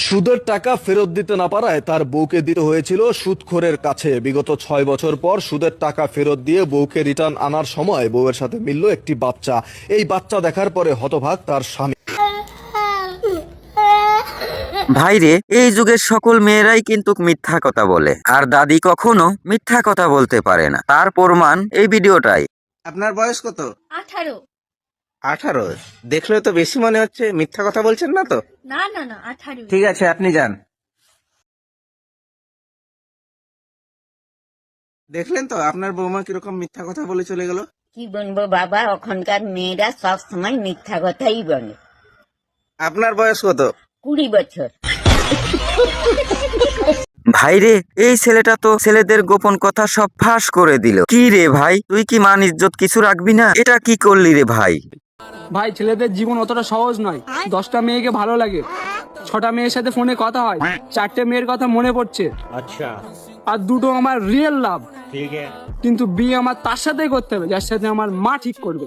সুদের টাকা ফেরত দিতে না পারায় তার বউকে দিতে হয়েছিল সুদখোরের কাছে। বিগত 6 বছর পর সুদের টাকা ফেরত দিয়ে বউকে রিটার্ন আনার সময় বউয়ের সাথে মিলল একটি বাচ্চা। এই বাচ্চা দেখার পরে হতবাক তার স্বামী। ভাইরে, এই যুগের সকল মেয়েরাই কিন্তু মিথ্যা কথা বলে, আর দাদি কখনো মিথ্যা কথা বলতে পারে না। তার প্রমাণ এই ভিডিওটাই। আপনার বয়স কত? 18। 18? দেখলে তো বেশি মনে হচ্ছে, মিথ্যা কথা বলছেন না তো? না না না 18। ঠিক আছে, আপনি যান। দেখলেন তো আপনার বৌমা কিরকম মিথ্যা কথা বলে চলে গেল। কি বলবো বাবা, ওখানকার মেয়েরা সব সময় মিথ্যা কথাই বলে। আপনার বয়স কত? 20 বছর। ভাইরে, এই ছেলেটা তো ছেলেদের গোপন কথা সব ফাঁস করে দিল। কি রে ভাই, তুই কি মান ইজ্জত কিছু রাখবি না? এটা কি করলি রে ভাই? ভাই, ছেলেদের জীবন অতটা সহজ নয়। 10টা মেয়েকে ভালো লাগে, 6টা মেয়ের সাথে ফোনে কথা হয়, 4টে মেয়ের কথা মনে পড়ছে, আচ্ছা, আর 2টো আমার রিয়েল লাভ। কিন্তু বিয়ে আমার তার সাথেই করতে হবে যার সাথে আমার মা ঠিক করবে।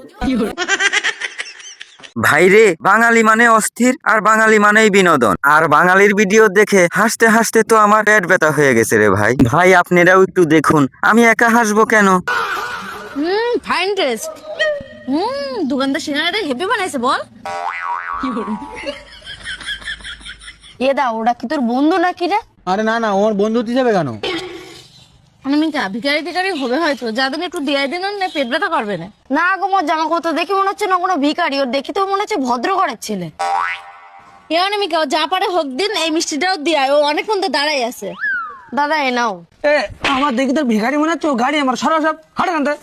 ভাইরে, বাঙালি মানে অস্থির, আর বাঙালি মানেই বিনোদন। আর বাঙালির ভিডিও দেখে হাসতে হাসতে তো আমার পেট ব্যথা হয়ে গেছে রে ভাই। ভাই, আপনারাও একটু দেখুন, আমি একা হাসবো কেন? Fine test. দোকানদার সিঙ্গারাটা হেভি বানাইছে বল। এ দা, ওটা কি তোর বন্ধু নাকি রে? আরে না না, আমার বন্ধু হিসেবে কেন? আমি ভিখারি টিকারি হবে হয়তো, যাদের একটু দিয়ে দিন না, পেট ব্যথা করবে না। না গো, মোর জামা কত দেখি মনে হচ্ছে না কোনো ভিখারি, ওর দেখি তো মনে হচ্ছে ভদ্র ঘরের ছেলে। এ অনামিকা, ও যা পারে হোক দিন, এই মিষ্টিটাও দিয়ে ও অনেকক্ষণ তো দাঁড়াই আছে। দাদা এ নাও। এ আমার দেখি তোর ভিখারি মনে হচ্ছে, ও গাড়ি আমার সরা সব হাটে আনতে।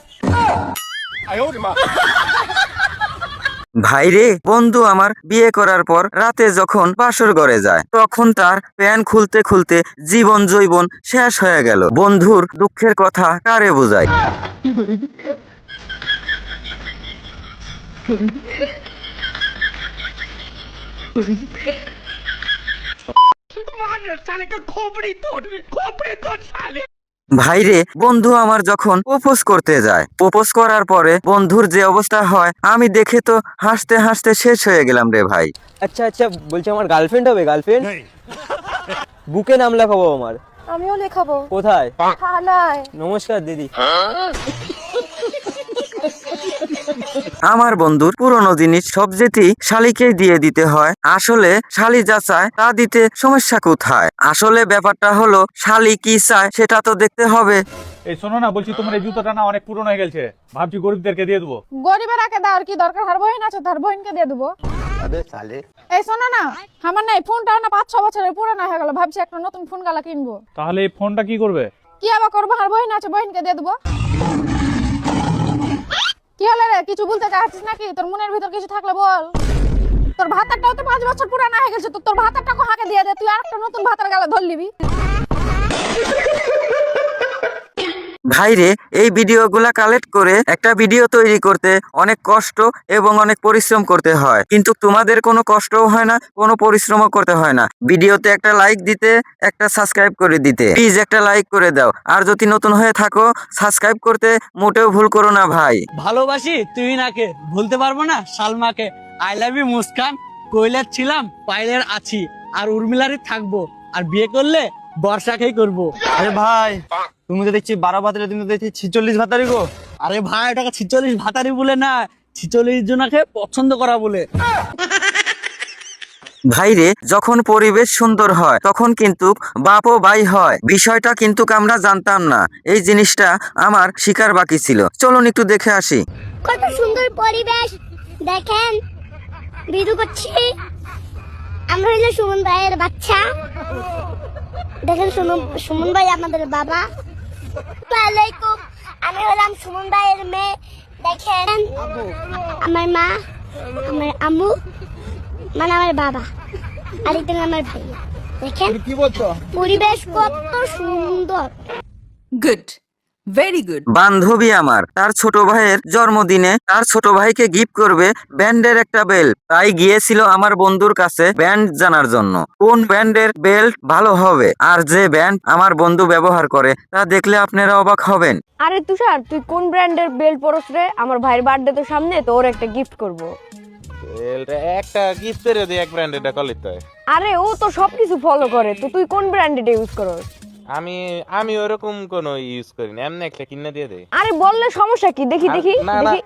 ভাইরে, বন্ধু আমার বিয়ে করার পর রাতে যখন বাসর ঘরে যায়, তখন তার প্যান্ট খুলতে খুলতে জীবন জৈবন শেষ হয়ে গেল। বন্ধুর দুঃখের কথা কারে বোঝায়? ভাইরে, বন্ধু আমার যখন প্রপোজ করতে যায়, প্রপোজ করার পরে বন্ধুর যে অবস্থা হয়, আমি দেখে তো হাসতে হাসতে শেষ হয়ে গেলাম রে ভাই। আচ্ছা আচ্ছা, বলছি আমার গার্লফ্রেন্ড হবে? গার্লফ্রেন্ড বুকে নাম লেখাবো আমার। আমিও লেখাবো। কোথায়? থানায়। নমস্কার দিদি। আমার বন্ধুর পুরনো জিনিস সব যেটি শালিকেই দিয়ে দিতে হয়। আসলে শালি যা চায় তা দিতে সমস্যা কোথায়? আসলে ব্যাপারটা হলো, শালি কি চায় সেটা তো দেখতে হবে। এই শোনো না, বলছি তোমার এই জুতোটা না অনেক পুরনো হয়ে গেছে, ভাবছি গরিবদেরকে দিয়ে দেবো। গরিবের আগে দেওয়ার কি দরকার? হার বহিন আছে, তার বহিনকে দিয়ে দেবো। এই শোনো না, আমার না এই ফোনটা না 5-6 বছরের পুরানো হয়ে গেল, ভাবছি একটা নতুন ফোন গালা কিনবো। তাহলে এই ফোনটা কি করবে? কি আবার করবো, হার বহিন আছে, বহিনকে দিয়ে দেবো। কি হলো রে, কিছু বলতে চাচ্ছিস নাকি? তোর মনের ভিতর কিছু থাকলে বল। তোর ভাতারটাও তো 5 বছর পুরানো হয়ে গেছে, তোর ভাতারটা হাঁকে দিয়ে দে, তুই আর একটা নতুন ভাতার গালা ধর নিবি। ভাইরে, এই ভিডিওগুলা কালেক্ট করে একটা ভিডিও তৈরি করতে অনেক কষ্ট এবং অনেক পরিশ্রম করতে হয়, কিন্তু তোমাদের কোনো কষ্টও হয় না, কোনো পরিশ্রমও করতে হয় না। ভিডিওতে একটা লাইক দিতে, একটা সাবস্ক্রাইব করে দিতে। প্লিজ একটা লাইক করে দাও। আর যদি নতুন হয়ে থাকো, সাবস্ক্রাইব করতে মোটেও ভুল করো না ভাই। ভালোবাসি তুই নাকে, ভুলতে পারবো না সালমাকে। I love you Muskan. কৈলার ছিলাম, পাইলের আছি, আর উর্মিলারই থাকবো, আর বিয়ে করলে বর্ষাকেই করবো। আরে ভাই, তুমি তো দেখছি 12 ভাতারি, তুমি তো দেখছি 46 ভাতারি গো। আরে ভাই, ওটাকে 46 ভাতারি বলে না, 46 জনাকে পছন্দ করা বলে। ভাইরে, যখন পরিবেশ সুন্দর হয় তখন কিন্তু বাপ ও ভাই হয়। বিষয়টা কিন্তু আমরা জানতাম না, এই জিনিসটা আমার শিকার বাকি ছিল। চলুন একটু দেখে আসি। কত সুন্দর পরিবেশ দেখেন, ভিডিও করছি। আমরা হইলো সুমন ভাইয়ের বাচ্চা। দেখেন, সুমন ভাই আমাদের বাবা। ওয়ালাইকুম, আমি হলাম সুমন ভাইয়ের মেয়ে। দেখেন, আমার মা, আমার আম্মু, মানে আমার বাবা, আর এটা আমার ভাই। দেখেন কি বলছো, পরিবেশ কত সুন্দর। Good, very good. বান্ধবী আমার তার ছোট ভাইয়ের জন্মদিনে তার ছোট ভাইকে গিফট করবে ব্যান্ডের একটা বেল্ট। তাই গিয়েছিল আমার বন্ধুর কাছে ব্যান্ড জানার জন্য, কোন ব্যান্ডের বেল্ট ভালো হবে। আর যে ব্যান্ড আমার বন্ধু ব্যবহার করে তা দেখলে আপনারা অবাক হবেন। আরে তুষার, তুই কোন ব্র্যান্ডের বেল্ট পরস রে? আমার ভাইয়ের বার্থডে তো সামনে, তো ওর একটা গিফট করব। একটা গিফট করে দিই, এক ব্র্যান্ডের কলিত হয়। আরে ও তো সবকিছু ফলো করে, তো তুই কোন ব্র্যান্ডেড ইউজ করস? আমি ওরকম কোনো ইউজ করি না, এমনি একটা কিনে দিয়ে দেই। আরে বললে সমস্যা কি? দেখি দেখি না না, দেখি।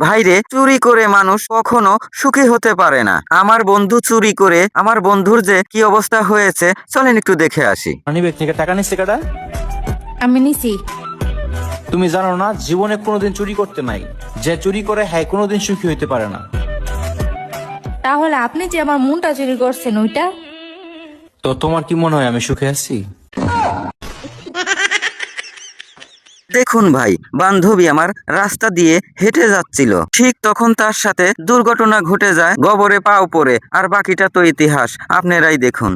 ভাইরে, চুরি করে মানুষ কখনো সুখী হতে পারে না। আমার বন্ধু চুরি করে আমার বন্ধুর যে কি অবস্থা হয়েছে, চলেন একটু দেখে আসি। মানিব্যাগ থেকে টাকা নিচ্ছে কাটা? আমি নিছি। তুমি জানো না, জীবনে কোনোদিন চুরি করতে নাই। যে চুরি করে হ্যাঁ কোনোদিন সুখী হইতে পারে না। তাহলে আপনি যে আমার মনটা চুরি করছেন ওইটা? তো তোমার কি মনে হয় আমি সুখে আছি? দেখুন ভাই, বান্ধবী আমার রাস্তা দিয়ে হেঁটে যাচ্ছিল, ঠিক তখন তার সাথে দুর্ঘটনা ঘটে যায়, গবরে পাও পড়ে, আর বাকিটা তো ইতিহাস, আপনারাই দেখুন।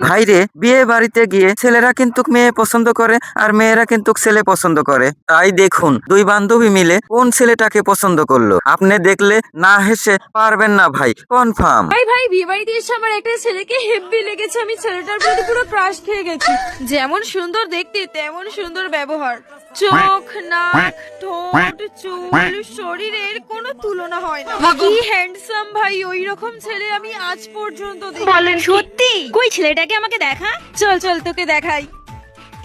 ভাইরে, বিয়ে বাড়িতে গিয়ে ছেলেরা কিন্তু মেয়ে পছন্দ করে আর মেয়েরা কিন্তু ছেলে পছন্দ করে। তাই দেখুন দুই বান্ধবী মিলে কোন ছেলেটাকে পছন্দ করলো। আপনি দেখলে না হেসে পারবেন না ভাই, কনফার্ম। ভাই বিয়ে বাড়িতে এসে আমার একটা ছেলেকে হেব্বি লেগেছে। আমি ছেলেটার প্রতি পুরো ক্রাশ খেয়ে গেছি। যেমন সুন্দর দেখতে তেমন সুন্দর ব্যবহার। চোখ, নাক, ঠোঁট, চুল, শরীরের কোনো তুলনা হয় না। কি হ্যান্ডসাম ভাই, ওই রকম ছেলে আমি আজ পর্যন্ত দেখিনি। সত্যি? কই ছেলেটাকে আমাকে দেখা। চল চল তোকে দেখাই।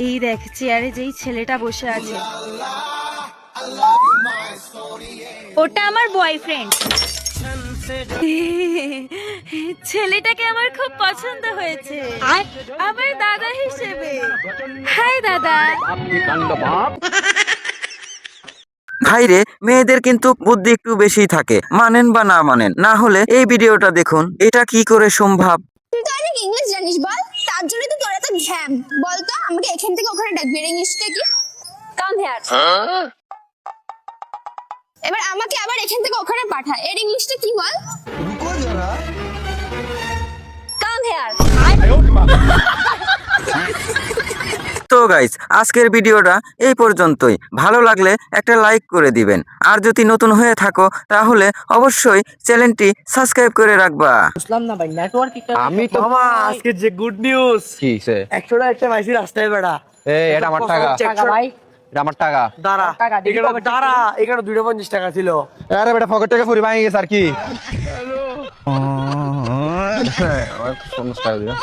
এই দেখ, চেয়ারে যেই ছেলেটা বসে আছে ওটা আমার বয়ফ্রেন্ড। ছেলেটাকে আমার খুব পছন্দ হয়েছে, আমার দাদা হিসেবে। হাই দাদা। ভাইরে, মেয়েদের কিন্তু বুদ্ধি একটু বেশি থাকে, মানেন বা না মানেন। না হলে এই ভিডিওটা দেখুন, এটা কি করে সম্ভব। তুই তো অনেক ইংলিশ জানিস বল, তার জন্য তো তোর এত ঘ্যাম। বলতো আমাকে এখান থেকে ওখানে ডাকবি, ইংলিশটা কি? Come here. এবার আমাকে আবার এখান থেকে ওখানে পাঠা, এর ইংলিশটা কি বল? Come here. তো গাইস, আজকের ভিডিওটা এই পর্যন্তই। ভালো লাগলে একটা লাইক করে দিবেন, আর যদি নতুন হয়ে থাকো তাহলে অবশ্যই চ্যানেলটি সাবস্ক্রাইব করে রাখবা। বুঝলাম না ভাই, নেটওয়ার্ক আমি তো আজকে যে গুড নিউজ, কি সে 100 টাকা একটা পাইছি রাস্তায় বেড়া। এই এটা আমার টাকা, ভাই এটা আমার টাকা। দাঁড়া, দাঁড়া, এখানে 250 টাকা ছিল। আরে বেটা পকেট থেকে ফুরি ভাঙে গেছে আর কি। আমার 50 টাকা দিও।